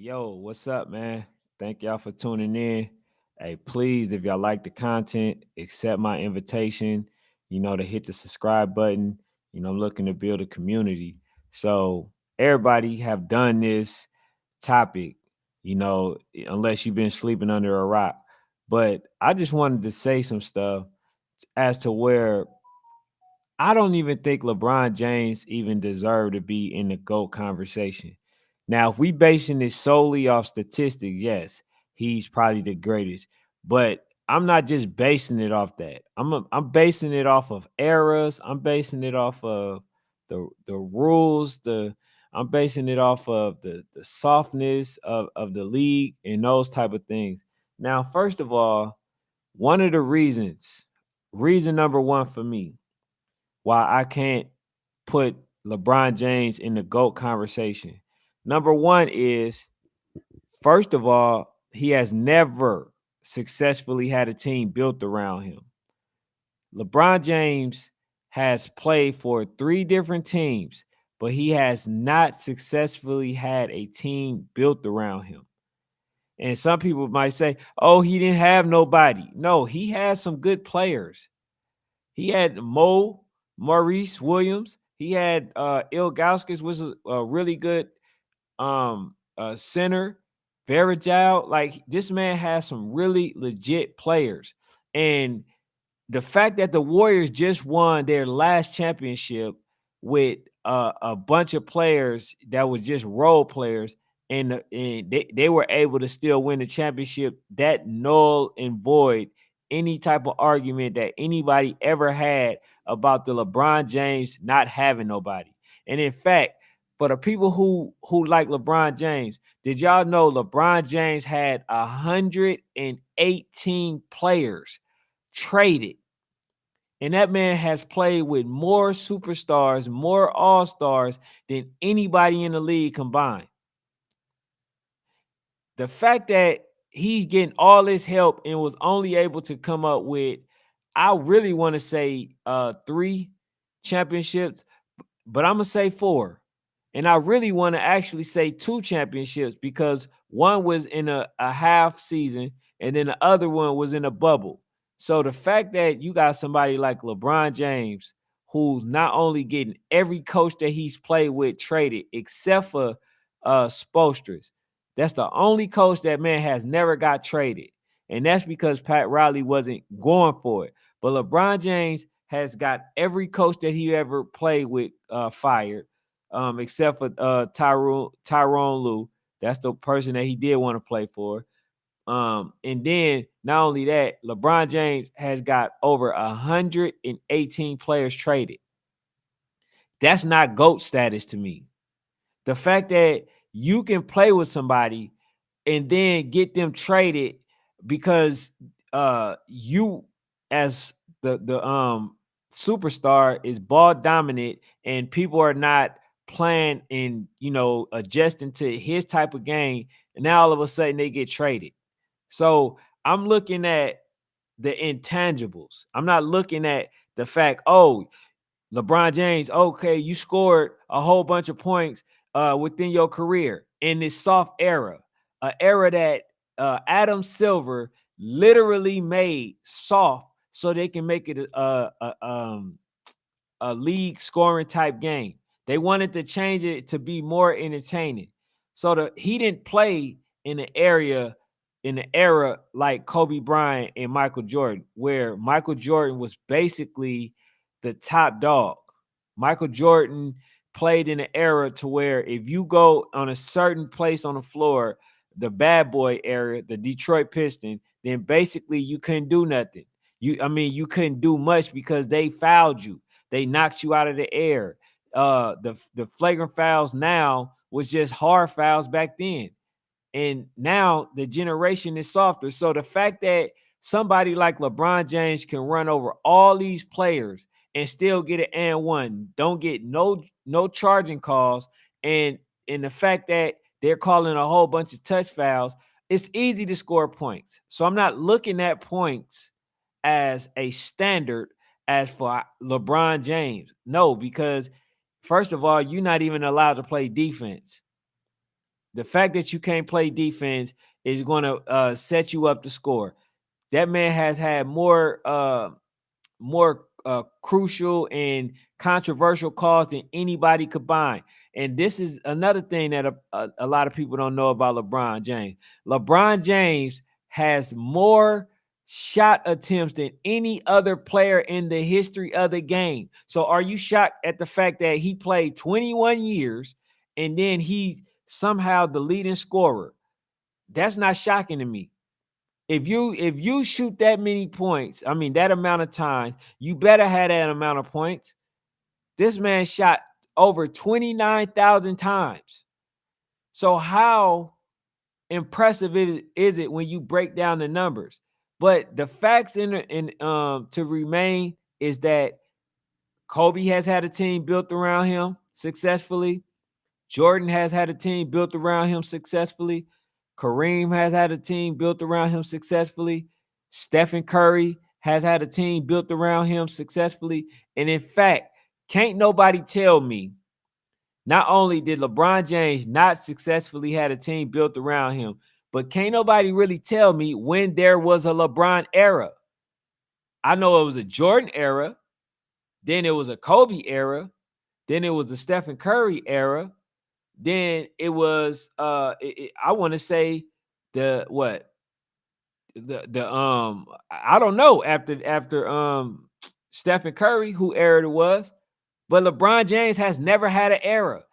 Yo, what's up, man? Thank y'all for tuning in. Hey, please, if y'all like the content, accept my invitation, to hit the subscribe button. I'm looking to build a community. So everybody have done this topic, unless you've been sleeping under a rock. But I just wanted to say some stuff as to where I don't even think LeBron James even deserved to be in the GOAT conversation. Now, if we basing this solely off statistics, yes, he's probably the greatest. But I'm not just basing it off that. I'm basing it off of eras. I'm basing it off of the rules. I'm basing it off of the softness of the league and those type of things. Now, first of all, one of the reason number one for me why I can't put LeBron James in the GOAT conversation. Number one is, first of all, he has never successfully had a team built around him. LeBron James has played for three different teams, but he has not successfully had a team built around him. And some people might say, oh, he didn't have nobody. No, he had some good players. He had Maurice Williams. He had Ilgauskas was a really good center. Verajao. Like, this man has some really legit players. And the fact that the Warriors just won their last championship with a bunch of players that were just role players, and they were able to still win the championship, that null and void any type of argument that anybody ever had about the LeBron James not having nobody. And in fact, for the people who like LeBron James, did y'all know LeBron James had 118 players traded? And that man has played with more superstars, more all-stars than anybody in the league combined. The fact that he's getting all this help and was only able to come up with, I really want to say 3 championships, but I'm going to say 4. And I really want to actually say 2 championships, because one was in a half season and then the other one was in a bubble. So the fact that you got somebody like LeBron James, who's not only getting every coach that he's played with traded, except for Spoelstra. That's the only coach that man has never got traded. And that's because Pat Riley wasn't going for it. But LeBron James has got every coach that he ever played with fired, except for Tyronn Lue. That's the person that he did want to play for. And then not only that, LeBron James has got over 118 players traded. That's not GOAT status to me. The fact that you can play with somebody and then get them traded because you, as the superstar, is ball dominant and people are not playing and adjusting to his type of game, and now all of a sudden they get traded. So I'm looking at the intangibles. I'm not looking at the fact, oh, LeBron James, okay, you scored a whole bunch of points within your career in this soft era, an era that Adam Silver literally made soft so they can make it a league scoring type game. They wanted to change it to be more entertaining. So he didn't play in an era like Kobe Bryant and Michael Jordan, where Michael Jordan was basically the top dog. Michael Jordan played in an era to where if you go on a certain place on the floor, the bad boy area, the Detroit Pistons, then basically you couldn't do nothing. You couldn't do much because they fouled you. They knocked you out of the air. The flagrant fouls now was just hard fouls back then. And now the generation is softer. So the fact that somebody like LeBron James can run over all these players and still get an and one, don't get no charging calls, and the fact that they're calling a whole bunch of touch fouls, it's easy to score points. So I'm not looking at points as a standard as for LeBron James. No, because first of all, you're not even allowed to play defense. The fact that you can't play defense is going to set you up to score. That man has had more crucial and controversial calls than anybody combined. And this is another thing that a lot of people don't know about LeBron James. LeBron James has more shot attempts than any other player in the history of the game. So are you shocked at the fact that he played 21 years and then he's somehow the leading scorer? That's not shocking to me. If you shoot that many points, I mean that amount of times, you better have that amount of points. This man shot over 29,000 times. So how impressive is it when you break down the numbers? But the facts in to remain is that Kobe has had a team built around him successfully. Jordan has had a team built around him successfully. Kareem has had a team built around him successfully. Stephen Curry has had a team built around him successfully. And in fact, can't nobody tell me, not only did LeBron James not successfully had a team built around him, but can't nobody really tell me when there was a LeBron era. I know it was a Jordan era, then it was a Kobe era, then it was a Stephen Curry era, then it was I want to say the what the I don't know after Stephen Curry, who era it was, but LeBron James has never had an era.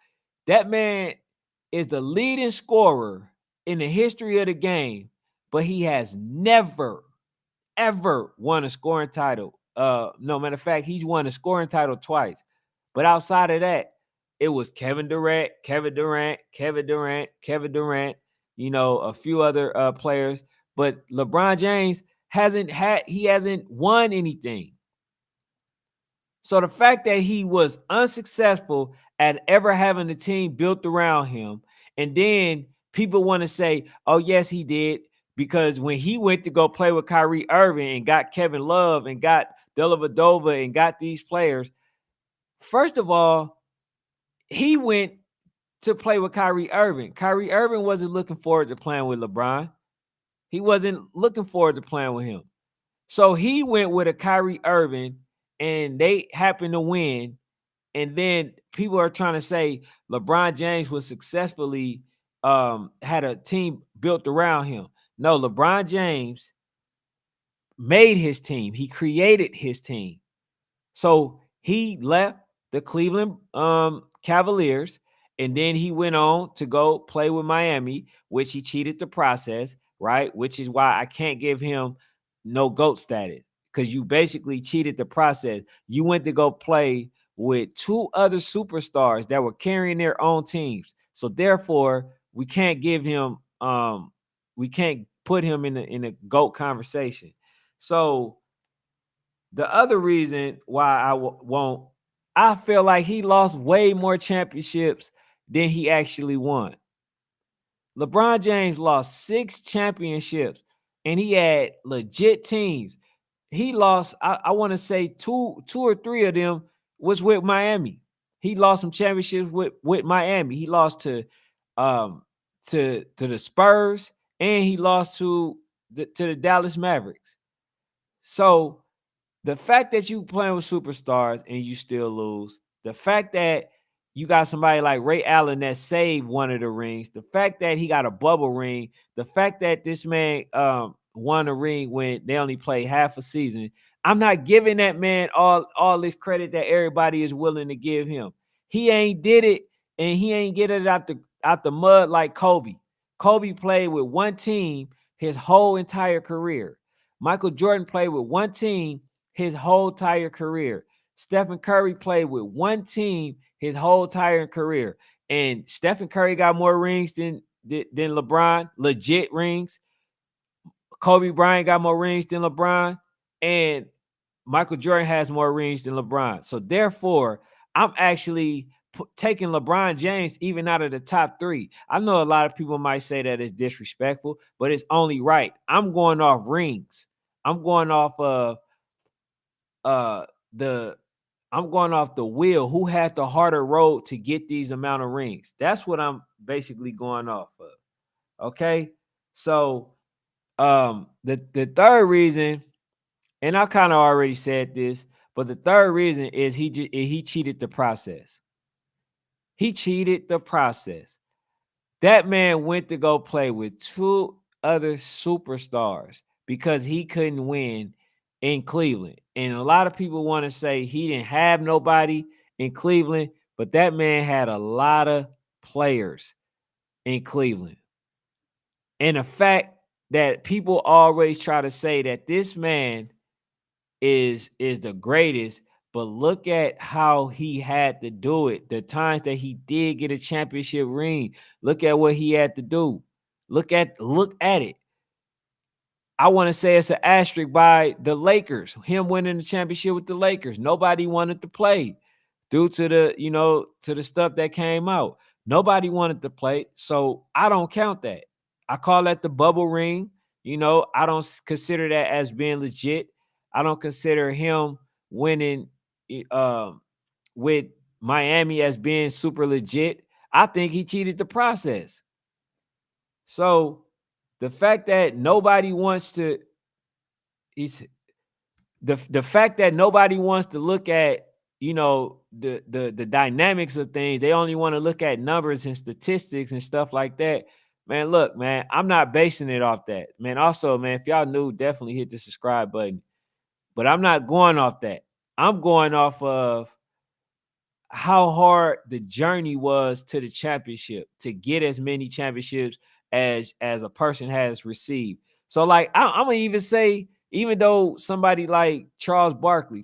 That man is the leading scorer in the history of the game, but he has never ever won a scoring title. No, matter of fact, he's won a scoring title twice. But outside of that, it was Kevin Durant, Kevin Durant, Kevin Durant, Kevin Durant, a few other players. But LeBron James hasn't won anything. So the fact that he was unsuccessful at ever having a team built around him, and then people want to say, oh, yes, he did, because when he went to go play with Kyrie Irving and got Kevin Love and got Dellavedova and got these players, first of all, he went to play with Kyrie Irving. Kyrie Irving wasn't looking forward to playing with LeBron. He wasn't looking forward to playing with him. So he went with a Kyrie Irving, and they happened to win. And then people are trying to say LeBron James was successfully had a team built around him. No, LeBron James made his team. He created his team. So he left the Cleveland Cavaliers, and then he went on to go play with Miami, which he cheated the process, right? Which is why I can't give him no GOAT status, because you basically cheated the process. You went to go play with two other superstars that were carrying their own teams. So therefore, we can't give him we can't put him in a GOAT conversation. So the other reason why won't, I feel like he lost way more championships than he actually won. LeBron James lost 6 championships, and he had legit teams. He lost, I want to say two or three of them was with Miami. He lost some championships with Miami. He lost to the Spurs, and he lost to the Dallas Mavericks. So the fact that you playing with superstars and you still lose, the fact that you got somebody like Ray Allen that saved one of the rings, the fact that he got a bubble ring, the fact that this man won a ring when they only played half a season, I'm not giving that man all this credit that everybody is willing to give him. He ain't did it, and he ain't get it out the mud like Kobe. Kobe played with one team his whole entire career. Michael Jordan played with one team his whole entire career. Stephen Curry played with one team his whole entire career. And Stephen Curry got more rings than LeBron, legit rings. Kobe Bryant got more rings than LeBron. And Michael Jordan has more rings than LeBron. So therefore, I'm actually taking LeBron James even out of the top 3. I know a lot of people might say that it's disrespectful, but it's only right. I'm going off rings. I'm going off of the I'm going off the wheel. Who had the harder road to get these amount of rings? That's what I'm basically going off of. Okay. So the third reason, and I kind of already said this, but the third reason is he cheated the process. He cheated the process. That man went to go play with two other superstars because he couldn't win in Cleveland. And a lot of people want to say he didn't have nobody in Cleveland, but that man had a lot of players in Cleveland. And the fact that people always try to say that this man is the greatest, but look at how he had to do it. The times that he did get a championship ring, look at what he had to do. Look at it. I want to say it's an asterisk by the Lakers, him winning the championship with the Lakers. Nobody wanted to play due to the stuff that came out. Nobody wanted to play. So I don't count that. I call that the bubble ring. I don't consider that as being legit. I don't consider him winning with Miami as being super legit. I think he cheated the process. So the fact that nobody wants to he's the fact that nobody wants to look at the dynamics of things. They only want to look at numbers and statistics and stuff like that. Man, look, man, I'm not basing it off that. Man, also, man, if y'all new, definitely hit the subscribe button. But I'm not going off that. I'm going off of how hard the journey was to the championship, to get as many championships as a person has received. So like I'm gonna even say, even though somebody like Charles Barkley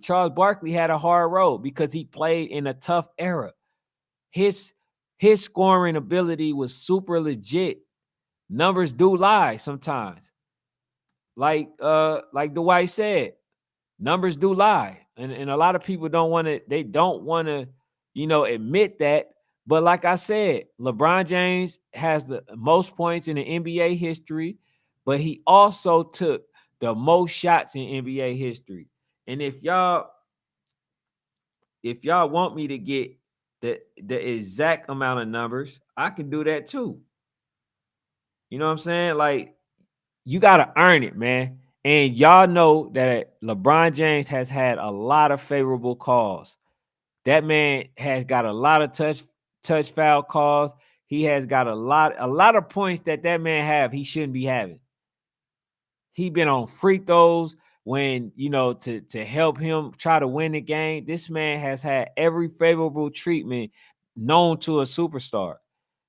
had a hard road because he played in a tough era. His scoring ability was super legit. Numbers do lie sometimes. Like Dwight said, numbers do lie. And a lot of people don't want to admit that. But like I said, LeBron James has the most points in the NBA history, but he also took the most shots in NBA history. And if y'all want me to get the exact amount of numbers, I can do that too. You know what I'm saying? Like, you got to earn it, man. And y'all know that LeBron James has had a lot of favorable calls. That man has got a lot of touch foul calls. He has got a lot of points that man have he shouldn't be having. He been on free throws when, to help him try to win the game. This man has had every favorable treatment known to a superstar,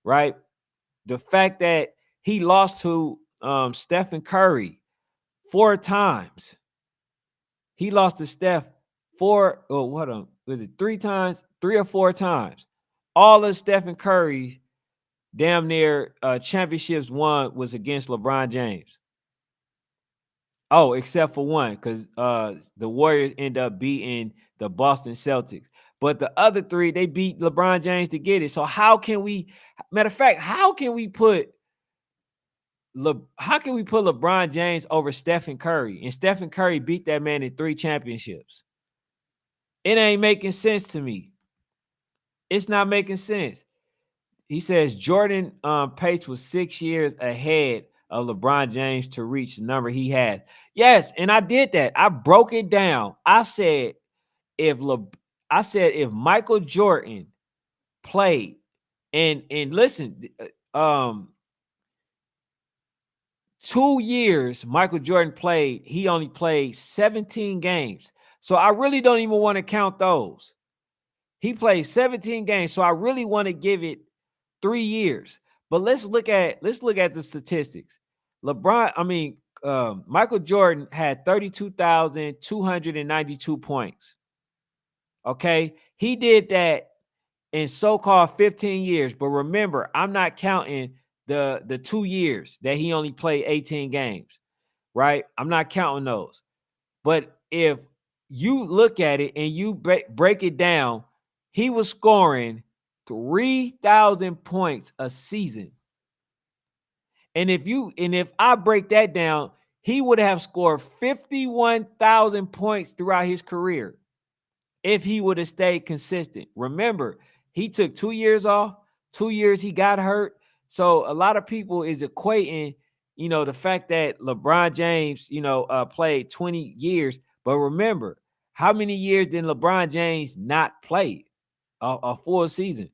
right? The fact that he lost to Stephen Curry 4 times. He lost to Steph was it 3 times? 3 or 4 times. All of Stephen Curry's damn near championships won was against LeBron James. Oh, except for one, because the Warriors end up beating the Boston Celtics. But the other 3, they beat LeBron James to get it. So how can we, matter of fact, how can we put LeBron James over Stephen Curry? And Stephen Curry beat that man in 3 championships. It ain't making sense to me. It's not making sense. He says Jordan Pace was 6 years ahead of LeBron James to reach the number he has. Yes, and I did that. I broke it down. I said if Michael Jordan played and listen, 2 years Michael Jordan played, he only played 17 games. So I really don't even want to count those. He played 17 games, so I really want to give it 3 years. But let's look at the statistics. Michael Jordan had 32,292 points. Okay? He did that in so-called 15 years. But remember, I'm not counting the 2 years that he only played 18 games, right? I'm not counting those. But if you look at it and you break it down, he was scoring 3,000 points a season. And if I break that down, he would have scored 51,000 points throughout his career. if he would have stayed consistent. Remember, he took 2 years off, 2 years he got hurt. So a lot of people is equating, the fact that LeBron James, played 20 years. But remember, how many years did LeBron James not play a full season?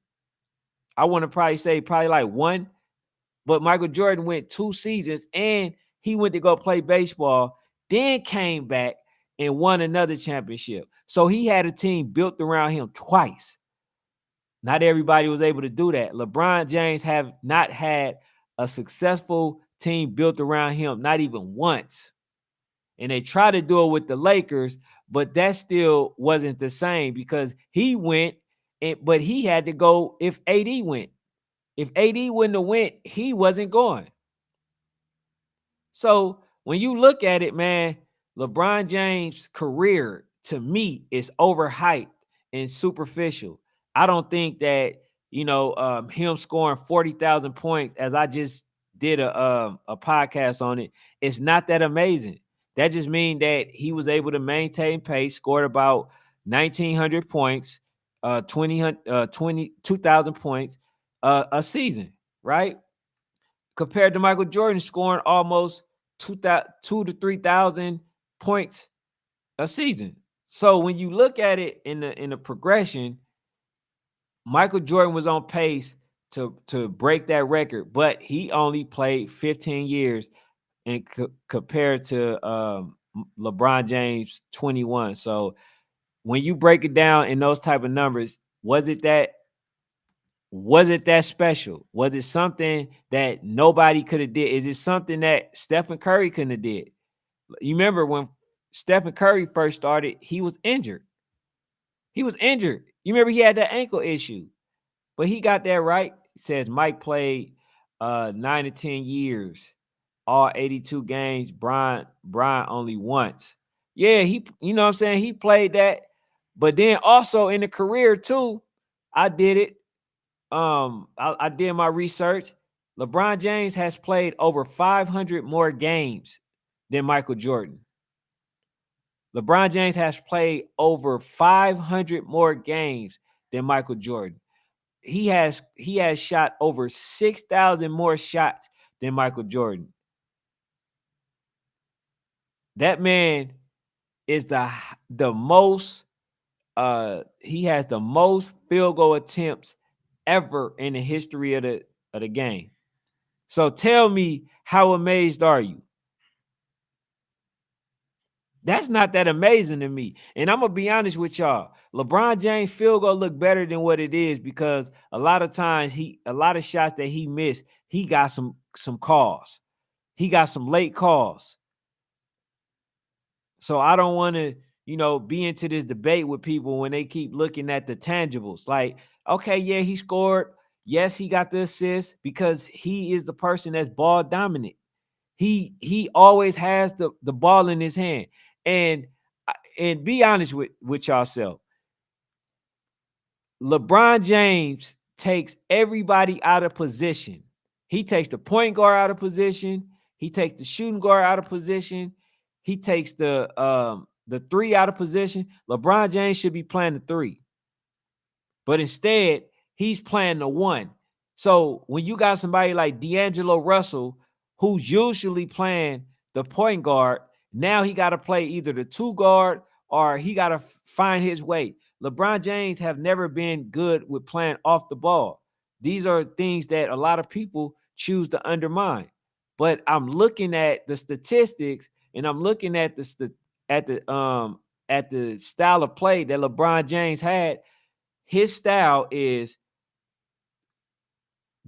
I want to probably say probably like one, but Michael Jordan went 2 seasons and he went to go play baseball, then came back and won another championship. So he had a team built around him twice. Not everybody was able to do that. LeBron James have not had a successful team built around him, not even once. And they tried to do it with the Lakers, but that still wasn't the same because he went, but he had to go if AD went. If AD wouldn't have went, he wasn't going. So when you look at it, man, LeBron James' career to me is overhyped and superficial. I don't think that him scoring 40,000 points, as I just did a podcast on it, it's not that amazing. That just means that he was able to maintain pace, scored about 1,900 points, 2,000 points a season, right? Compared to Michael Jordan scoring almost 2 to 3,000 points a season. So when you look at it in the progression, Michael Jordan was on pace to break that record, but he only played 15 years and compared to LeBron James 21. So when you break it down in those type of numbers, was it that special? Was it something that nobody could have did? Is it something that Stephen Curry couldn't have did? You remember when Stephen Curry first started, he was injured. He was injured. You remember he had that ankle issue, but he got that right. It says Mike played 9 to 10 years, all 82 games. Brian only once. Yeah, you know what I'm saying? He played that. But then also in the career too, I did it. I did my research. LeBron James has played over 500 more games than Michael Jordan. LeBron James has played over 500 more games than Michael Jordan. He has shot over 6,000 more shots than Michael Jordan. That man is the most he has the most field goal attempts ever in the history of the game. So tell me, how amazed are you? That's not that amazing to me. And I'm gonna be honest with y'all. LeBron James field goal look better than what it is because a lot of times a lot of shots that he missed, he got some calls. He got some late calls. So I don't want to, be into this debate with people when they keep looking at the tangibles. Like, okay, yeah, he scored. Yes, he got the assist because he is the person that's ball dominant. He always has the ball in his hand. And be honest with yourself. LeBron James takes everybody out of position. He takes the point guard out of position. He takes the shooting guard out of position. He takes the three out of position. LeBron James should be playing the three. But instead, he's playing the one. So when you got somebody like D'Angelo Russell, who's usually playing the point guard, now he got to play either the two guard or he got to find his way. LeBron James have never been good with playing off the ball. These are things that a lot of people choose to undermine. But I'm looking at the statistics and I'm looking at the style of play that LeBron James had. His style is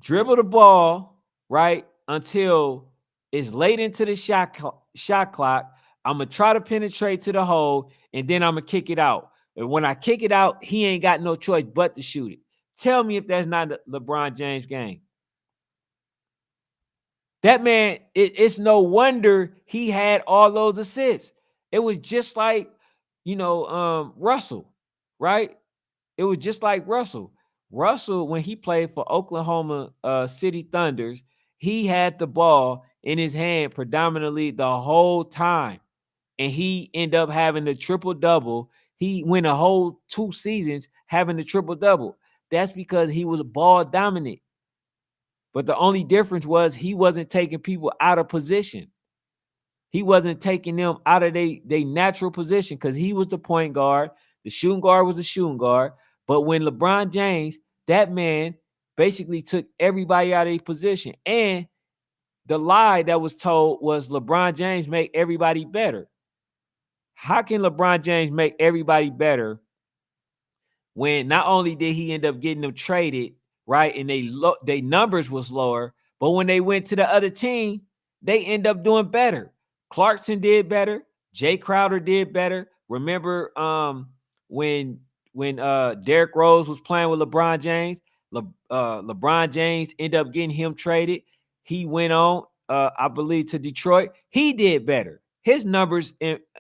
dribble the ball, right, until it's late into the shot clock. I'm going to try to penetrate to the hole, and then I'm going to kick it out. And when I kick it out, he ain't got no choice but to shoot it. Tell me if that's not the LeBron James game. That man, it's no wonder he had all those assists. It was just like, Russell, right? It was just like Russell. Russell, when he played for Oklahoma City Thunders, he had the ball in his hand predominantly the whole time. And he ended up having the triple-double. he went a whole 2 seasons having a triple-double. That's because he was ball dominant. But the only difference was he wasn't taking people out of position. He wasn't taking them out of their natural position because he was the point guard. The shooting guard was a shooting guard. But when LeBron James, that man basically took everybody out of their position. And the lie that was told was LeBron James make everybody better. How can LeBron James make everybody better when not only did he end up getting them traded, right, and they numbers was lower, but when they went to the other team, they end up doing better. Clarkson did better. Jay Crowder did better. Remember when Derrick Rose was playing with LeBron James, LeBron James ended up getting him traded. He went on, I believe, to Detroit. He did better. His numbers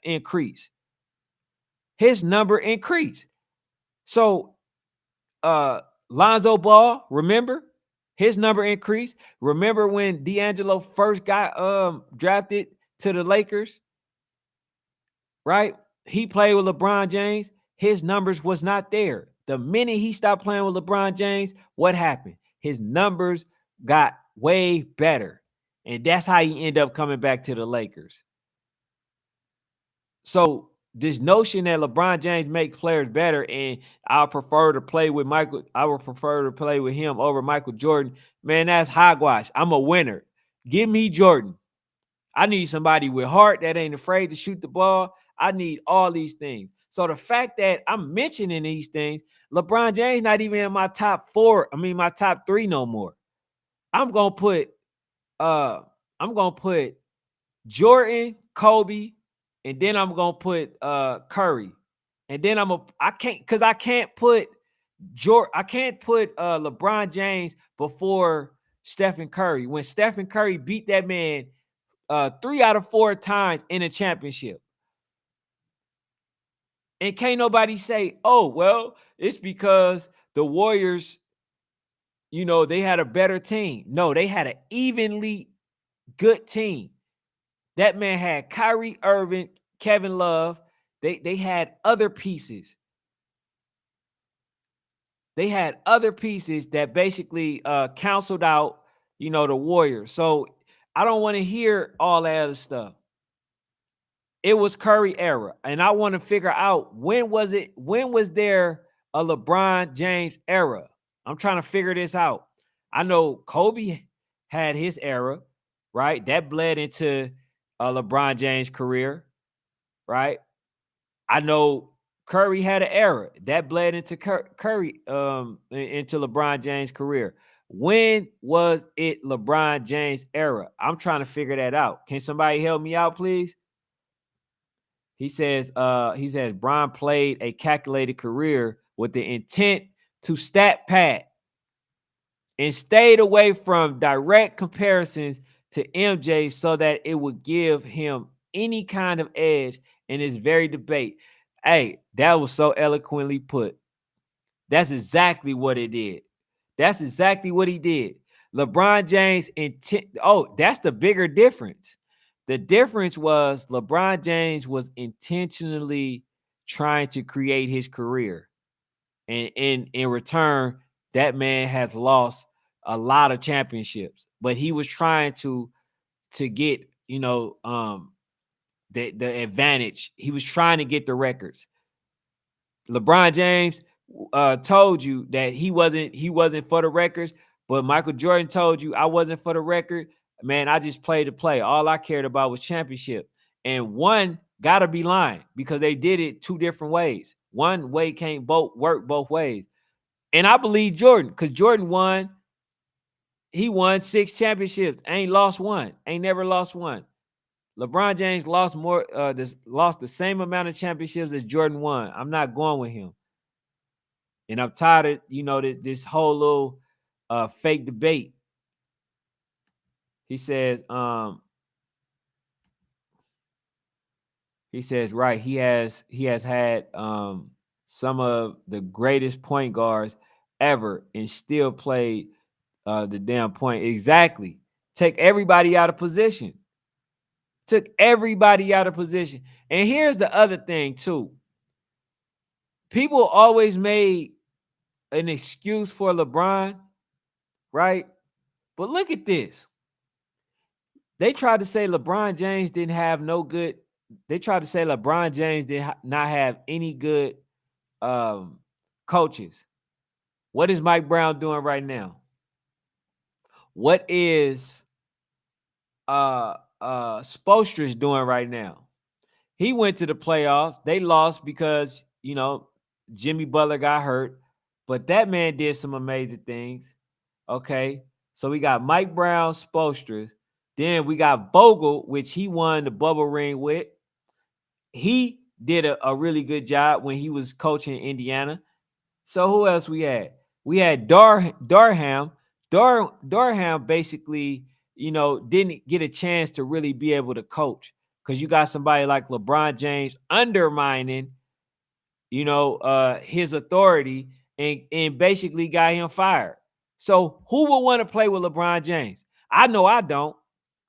increased. His number increased. So Lonzo Ball, remember? His number increased. Remember when D'Angelo first got drafted to the Lakers? Right? He played with LeBron James. His numbers was not there. The minute he stopped playing with LeBron James, what happened? His numbers got way better. And that's how he ended up coming back to the Lakers. So this notion that LeBron James makes players better and I prefer to play with Michael, I would prefer to play with him over Michael Jordan, man, that's hogwash. I'm a winner. Give me Jordan. I need somebody with heart that ain't afraid to shoot the ball. I need all these things. So the fact that I'm mentioning these things, LeBron James not even in my top 4, my top 3 no more. I'm gonna put Jordan, Kobe, and then I'm gonna put Curry, and then I can't put LeBron James before Stephen Curry. When Stephen Curry beat that man 3 out of 4 times in a championship, and can't nobody say, "Oh, well, it's because the Warriors, they had a better team." No, they had an evenly good team. That man had Kyrie Irving, Kevin Love. They had other pieces. They had other pieces that basically canceled out, the Warriors. So I don't want to hear all that other stuff. It was Curry era. And I want to figure out when was there a LeBron James era? I'm trying to figure this out. I know Kobe had his era, right? That bled into LeBron James' career, right? I know Curry had an era that bled into Curry into LeBron James' career. When was it LeBron James' era? I'm trying to figure that out. Can somebody help me out, please? He says Bron played a calculated career with the intent to stat pad and stayed away from direct comparisons to MJ so that it would give him any kind of edge in this very debate. Hey, that was so eloquently put. That's exactly what it did. That's exactly what he did. LeBron James that's the bigger difference. The difference was LeBron James was intentionally trying to create his career. And in return, that man has lost a lot of championships. But he was trying to get, the advantage. He was trying to get the records. LeBron James told you that he wasn't for the records, but Michael Jordan told you I wasn't for the record. Man, I just played to play. All I cared about was championship. And one gotta be lying because they did it 2 different ways. One way can't work both ways. And I believe Jordan, because Jordan won. He won 6 championships. Ain't lost one. Ain't never lost one. LeBron James lost lost the same amount of championships as Jordan won. I'm not going with him. And I'm tired of, this whole little fake debate. He says, right, he has had some of the greatest point guards ever and still played the damn point. Exactly. Take everybody out of position. Took everybody out of position. And here's the other thing too. people always made an excuse for LeBron, right? But look at this. They tried to say LeBron James didn't have no good. They tried to say LeBron James did not have any good um, coaches. What is Mike Brown doing right now? What is Spoelstra's doing right now? He went to the playoffs. They lost because, Jimmy Butler got hurt, but that man did some amazing things. Okay. So we got Mike Brown, Spoelstra. Then we got Vogel, which he won the bubble ring with. He did a really good job when he was coaching Indiana. So who else we had? We had Darham. Darham basically, didn't get a chance to really be able to coach because you got somebody like LeBron James undermining, his authority and basically got him fired. So who would want to play with LeBron James? I know I don't,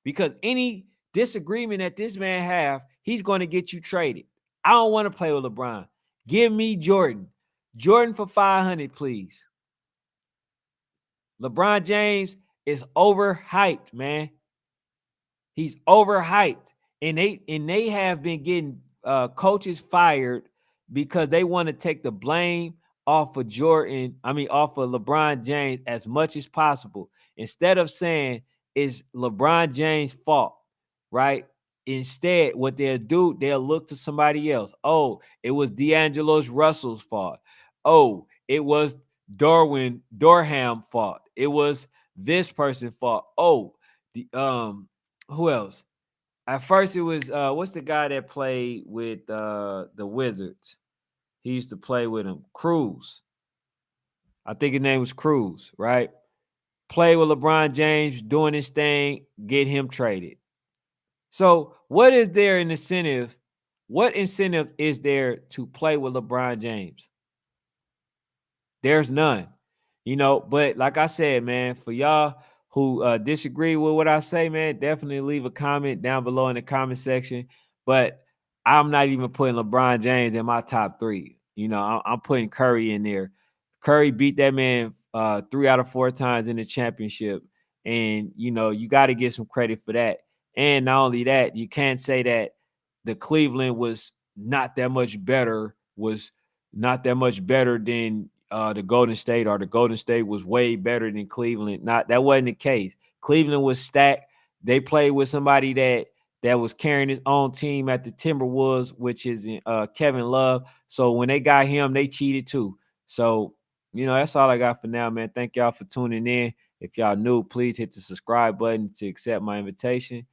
because any disagreement that this man have, he's going to get you traded. I don't want to play with LeBron. Give me Jordan. Jordan for 500, please. LeBron James is overhyped, man. He's overhyped. And they have been getting coaches fired because they want to take the blame off of off of LeBron James as much as possible. Instead of saying it's LeBron James' fault, right? Instead, what they'll do, they'll look to somebody else. Oh, it was D'Angelo Russell's fault. Oh, it was Dorham fault. It was this person's fault. Oh, who else? At first, it was what's the guy that played with the Wizards? He used to play with him, Cruz. I think his name was Cruz, right? Play with LeBron James, doing his thing, get him traded. So, what is there an incentive? What incentive is there to play with LeBron James? There's none, but like I said, man, for y'all who disagree with what I say, man, definitely leave a comment down below in the comment section. But I'm not even putting LeBron James in my top 3. I'm putting Curry in there. Curry beat that man 3 out of 4 times in the championship. And, you got to get some credit for that. And not only that, you can't say that the Cleveland was not that much better than the Golden State, or the Golden State was way better than Cleveland. That wasn't the case. Cleveland was stacked. They played with somebody that was carrying his own team at the Timberwolves, which is Kevin Love. So when they got him, they cheated too. So, that's all I got for now, man. Thank y'all for tuning in. If y'all new, please hit the subscribe button to accept my invitation.